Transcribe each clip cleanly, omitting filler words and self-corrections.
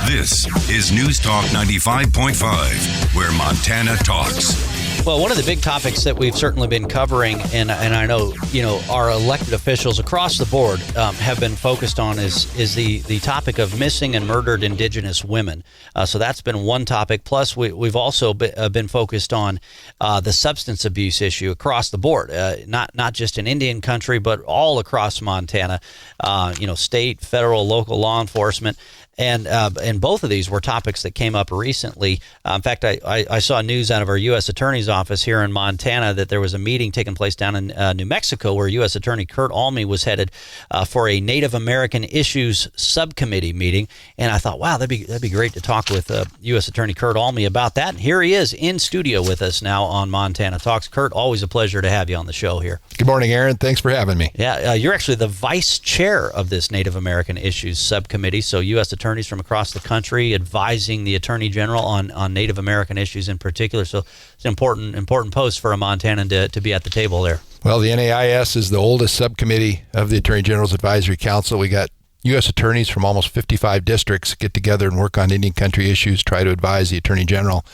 This is News Talk 95.5, where Montana talks. Well, one of the big topics that we've certainly been covering, and I know our elected officials across the board have been focused on is the topic of missing and murdered indigenous women. So that's been one topic. Plus, we've also been focused on the substance abuse issue across the board, not just in Indian country, but all across Montana. State, federal, local law enforcement. And both of these were topics that came up recently. In fact, I saw news out of our U.S. Attorney's office here in Montana that there was a meeting taking place down in New Mexico where U.S. Attorney Kurt Alme was headed for a Native American Issues Subcommittee meeting. And I thought, wow, that'd be great to talk with U.S. Attorney Kurt Alme about that. And here he is in studio with us now on Montana Talks. Kurt, always a pleasure to have you on the show here. Good morning, Aaron. Thanks for having me. Yeah, you're actually the vice chair of this Native American Issues Subcommittee. So U.S. attorneys from across the country advising the Attorney General on Native American issues in particular. So it's an important post for a Montanan to be at the table there. Well, the NAIS is the oldest subcommittee of the Attorney General's Advisory Council. We got U.S. attorneys from almost 55 districts get together and work on Indian country issues, try to advise the Attorney General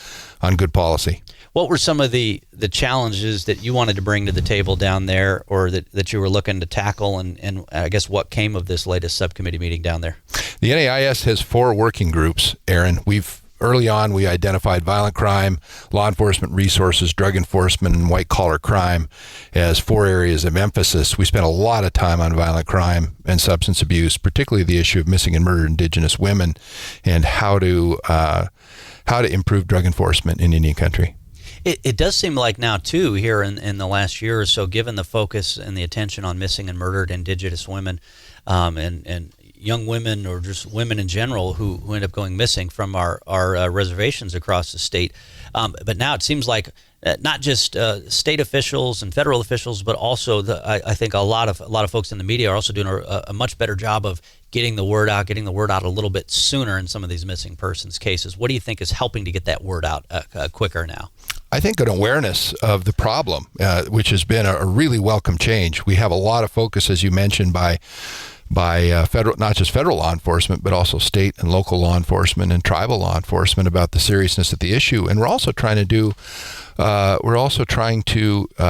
on good policy. What were some of the challenges that you wanted to bring to the table down there, or that you were looking to tackle, and I guess what came of this latest subcommittee meeting down there? The NAIS has 4 working groups, Aaron. Early on, we identified violent crime, law enforcement resources, drug enforcement, and white-collar crime as 4 areas of emphasis. We spent a lot of time on violent crime and substance abuse, particularly the issue of missing and murdered indigenous women, and how to improve drug enforcement in Indian country. It does seem like now, too, here in the last year or so, given the focus and the attention on missing and murdered indigenous women and young women, or just women in general who end up going missing from our reservations across the state. But now it seems like not just state officials and federal officials, but also I think a lot of folks in the media are also doing a much better job of getting the word out a little bit sooner in some of these missing persons cases. What do you think is helping to get that word out quicker now? I think an awareness of the problem, which has been a really welcome change. We have a lot of focus, as you mentioned, by federal, not just federal law enforcement, but also state and local law enforcement and tribal law enforcement about the seriousness of the issue. And we're also trying to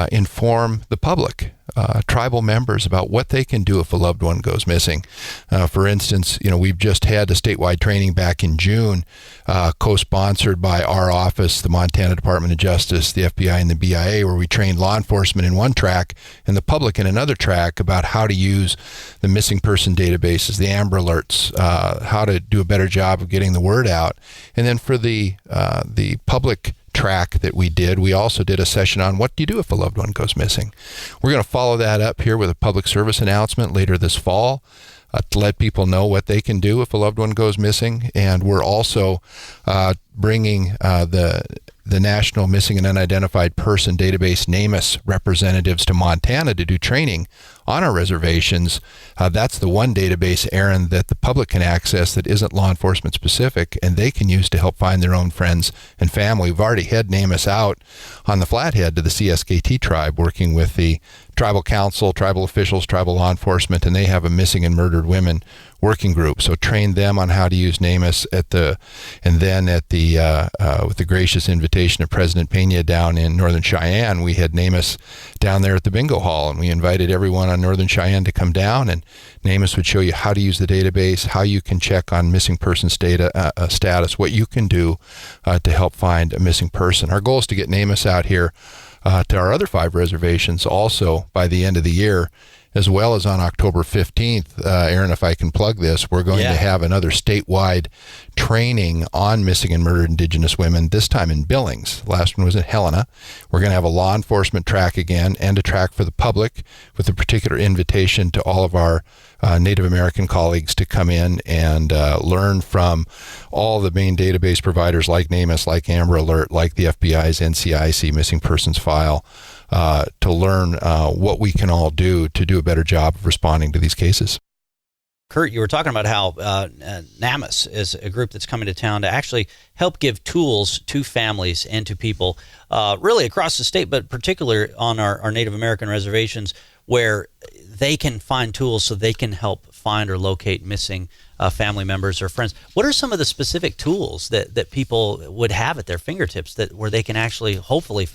inform the public, tribal members, about what they can do if a loved one goes missing. For instance, we've just had a statewide training back in June, co-sponsored by our office, the Montana Department of Justice, the FBI, and the BIA, where we trained law enforcement in one track and the public in another track about how to use the missing person databases, the Amber Alerts, how to do a better job of getting the word out. And then for the public track that we did, we also did a session on what do you do if a loved one goes missing. We're going to follow that up here with a public service announcement later this fall to let people know what they can do if a loved one goes missing. And we're also bringing the National Missing and Unidentified Person Database, NamUs, representatives to Montana to do training on our reservations. That's the one database, Aaron, that the public can access that isn't law enforcement specific, and they can use to help find their own friends and family. We've already had NamUs out on the Flathead to the CSKT tribe, working with the tribal council, tribal officials, tribal law enforcement, and they have a missing and murdered women working group. So train them on how to use NamUs with the gracious invitation of President Pena down in Northern Cheyenne, we had NamUs down there at the bingo hall, and we invited everyone on Northern Cheyenne to come down, and NamUs would show you how to use the database, how you can check on missing person status, what you can do to help find a missing person. Our goal is to get NamUs out here to our other 5 reservations also by the end of the year, as well as on October 15th. Aaron, if I can plug this, we're going to have another statewide training on missing and murdered indigenous women, this time in Billings. Last one was in Helena. We're going to have a law enforcement track again and a track for the public, with a particular invitation to all of our Native American colleagues to come in and learn from all the main database providers like NamUs, like Amber Alert, like the FBI's NCIC Missing Persons File, to learn what we can all do to do a better job of responding to these cases. Kurt, you were talking about how NamUs is a group that's coming to town to actually help give tools to families and to people really across the state, but particularly on our Native American reservations, where they can find tools so they can help find or locate missing family members or friends. What are some of the specific tools that people would have at their fingertips where they can actually, hopefully,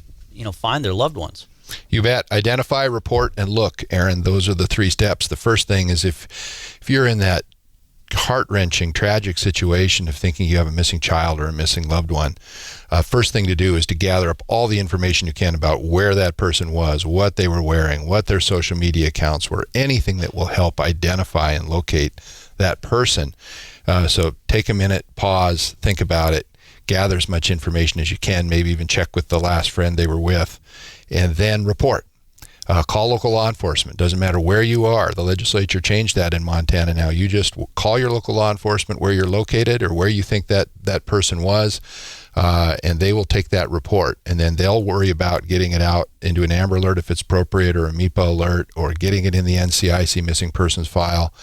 find their loved ones? You bet. Identify, report, and look, Aaron. Those are the 3 steps. The first thing is if you're in that heart-wrenching, tragic situation of thinking you have a missing child or a missing loved one, first thing to do is to gather up all the information you can about where that person was, what they were wearing, what their social media accounts were, anything that will help identify and locate that person. So take a minute, pause, think about it, gather as much information as you can, maybe even check with the last friend they were with, and then report. Call local law enforcement. Doesn't matter where you are. The legislature changed that in Montana now. You just call your local law enforcement where you're located or where you think that person was, and they will take that report, and then they'll worry about getting it out into an Amber Alert if it's appropriate, or a MEPA alert, or getting it in the NCIC missing persons file.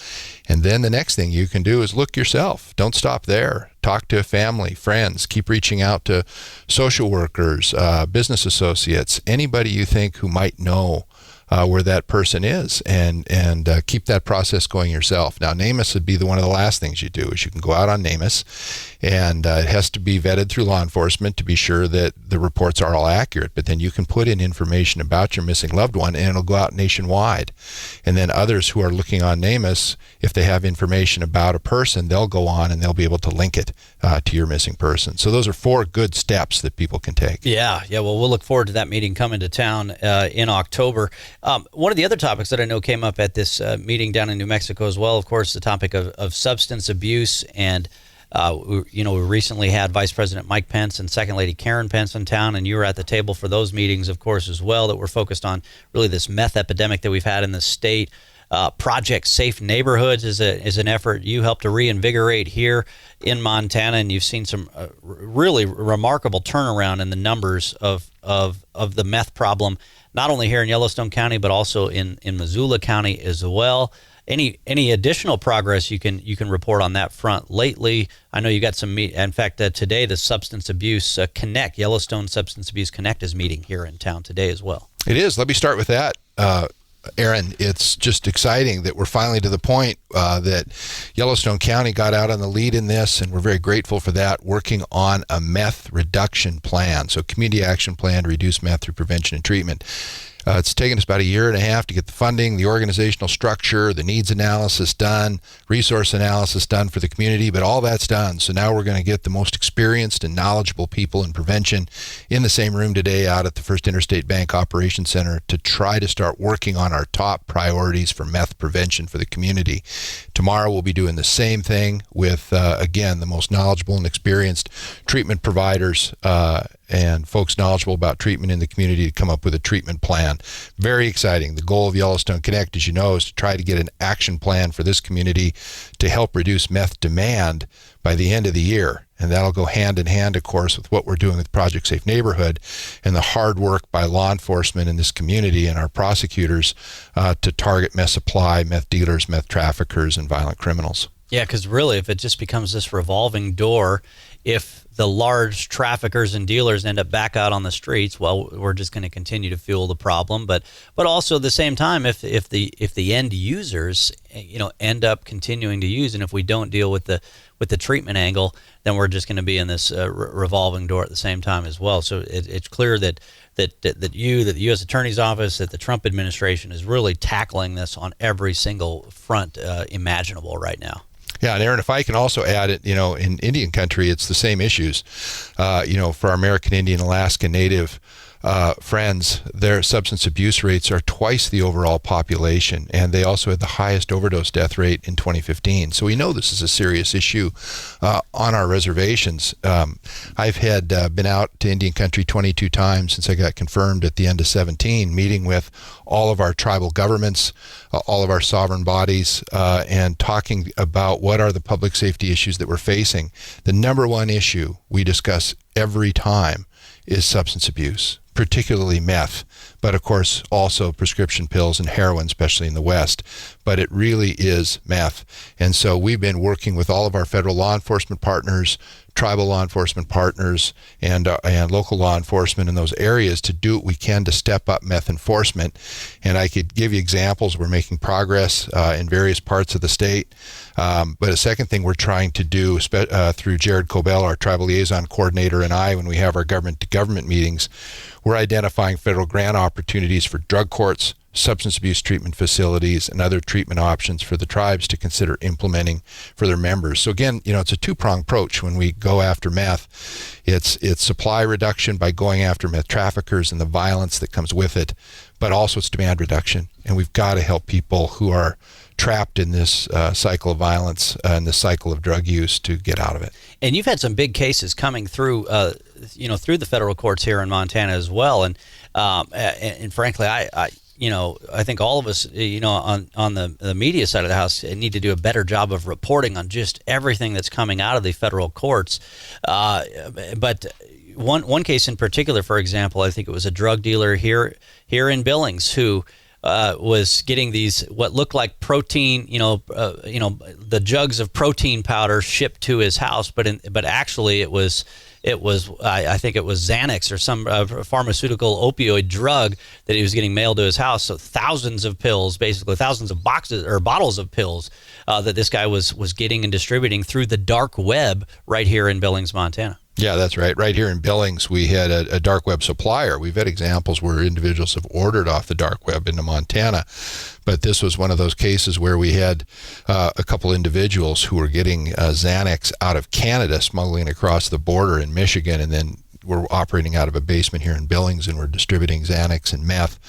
And then the next thing you can do is look yourself. Don't stop there. Talk to family, friends. Keep reaching out to social workers, business associates, anybody you think who might know where that person is, and keep that process going yourself. Now, NamUs would be one of the last things you do. Is you can go out on NamUs, and it has to be vetted through law enforcement to be sure that the reports are all accurate. But then you can put in information about your missing loved one, and it'll go out nationwide. And then others who are looking on NamUs, if they have information about a person, they'll go on and they'll be able to link it to your missing person. So those are 4 good steps that people can take. Yeah. Well, we'll look forward to that meeting coming to town in October. One of the other topics that I know came up at this meeting down in New Mexico as well, of course, the topic of substance abuse. And, we recently had Vice President Mike Pence and Second Lady Karen Pence in town, and you were at the table for those meetings, of course, as well, that were focused on really this meth epidemic that we've had in the state. Project Safe Neighborhoods is an effort you helped to reinvigorate here in Montana, and you've seen some really remarkable turnaround in the numbers of the meth problem, not only here in Yellowstone County, but also in Missoula County as well. Any additional progress you can report on that front lately? I know you got some in fact, today the Substance Abuse Connect, Yellowstone Substance Abuse Connect is meeting here in town today as well. It is. Let me start with that. Aaron, it's just exciting that we're finally to the point that Yellowstone County got out on the lead in this, and we're very grateful for that, working on a meth reduction plan. So community action plan to reduce meth through prevention and treatment. It's taken us about 1.5 years to get the funding, the organizational structure, the needs analysis done, resource analysis done for the community, but all that's done. So now we're going to get the most experienced and knowledgeable people in prevention in the same room today out at the First Interstate Bank Operations Center to try to start working on our top priorities for meth prevention for the community. Tomorrow we'll be doing the same thing with, again, the most knowledgeable and experienced treatment providers and folks knowledgeable about treatment in the community to come up with a treatment plan. Very exciting. The goal of Yellowstone Connect, as you know, is to try to get an action plan for this community to help reduce meth demand by the end of the year. And that'll go hand in hand, of course, with what we're doing with Project Safe Neighborhood and the hard work by law enforcement in this community and our prosecutors to target meth supply, meth dealers, meth traffickers, and violent criminals. Yeah, because really, if it just becomes this revolving door, if the large traffickers and dealers end up back out on the streets, well, we're just going to continue to fuel the problem. But also at the same time, if the end users, end up continuing to use, and if we don't deal with the treatment angle, then we're just going to be in this revolving door at the same time as well. So it's clear that the U.S. Attorney's Office, that the Trump administration is really tackling this on every single front imaginable right now. Yeah, and Aaron, if I can also add it, in Indian country, it's the same issues. For our American Indian, Alaska Native friends, their substance abuse rates are twice the overall population, and they also had the highest overdose death rate in 2015. So we know this is a serious issue on our reservations. I've had been out to Indian country 22 times since I got confirmed at the end of 17, meeting with all of our tribal governments, all of our sovereign bodies, and talking about what are the public safety issues that we're facing. The number one issue we discuss every time is substance abuse, particularly meth, but of course also prescription pills and heroin, especially in the West. but it really is meth. And so we've been working with all of our federal law enforcement partners, tribal law enforcement partners, and local law enforcement in those areas to do what we can to step up meth enforcement. And I could give you examples. We're making progress in various parts of the state. But a second thing we're trying to do through Jared Cobell, our tribal liaison coordinator, and I, when we have our government-to-government meetings, we're identifying federal grant opportunities for drug courts, substance abuse treatment facilities, and other treatment options for the tribes to consider implementing for their members. So again, it's a two-pronged approach when we go after meth. It's supply reduction by going after meth traffickers and the violence that comes with it, but also it's demand reduction. And we've got to help people who are trapped in this cycle of violence and this cycle of drug use to get out of it. And you've had some big cases coming through, through the federal courts here in Montana as well. And frankly, I think all of us, on the media side of the house need to do a better job of reporting on just everything that's coming out of the federal courts. But one case in particular, for example, I think it was a drug dealer here in Billings who was getting these what looked like protein, the jugs of protein powder shipped to his house, but actually it was I think it was Xanax or some pharmaceutical opioid drug that he was getting mailed to his house. So thousands of pills, basically thousands of boxes or bottles of pills that this guy was getting and distributing through the dark web right here in Billings, Montana. Yeah, that's right. Right here in Billings, we had a dark web supplier. We've had examples where individuals have ordered off the dark web into Montana, but this was one of those cases where we had a couple individuals who were getting Xanax out of Canada, smuggling across the border in Michigan, and then we're operating out of a basement here in Billings, and we're distributing Xanax and meth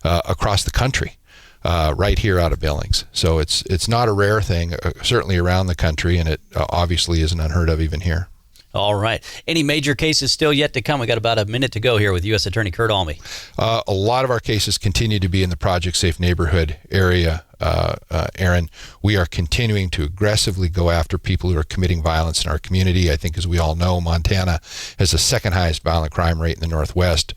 across the country. Right here out of Billings. So it's not a rare thing, certainly around the country, and it obviously isn't unheard of even here. All right. Any major cases still yet to come? We got about a minute to go here with U.S. Attorney Kurt Alme. A lot of our cases continue to be in the Project Safe Neighborhood area, Aaron. We are continuing to aggressively go after people who are committing violence in our community. I think, as we all know, Montana has the second highest violent crime rate in the Northwest.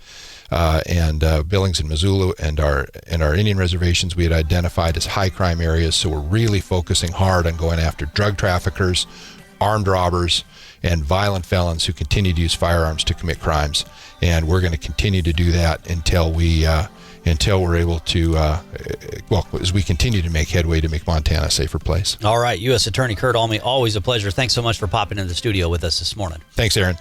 And Billings and Missoula and our Indian reservations we had identified as high crime areas. So we're really focusing hard on going after drug traffickers, armed robbers, and violent felons who continue to use firearms to commit crimes. And we're going to continue to do that until we're able to, as we continue to make headway to make Montana a safer place. All right. U.S. Attorney Kurt Alme, always a pleasure. Thanks so much for popping in the studio with us this morning. Thanks, Aaron.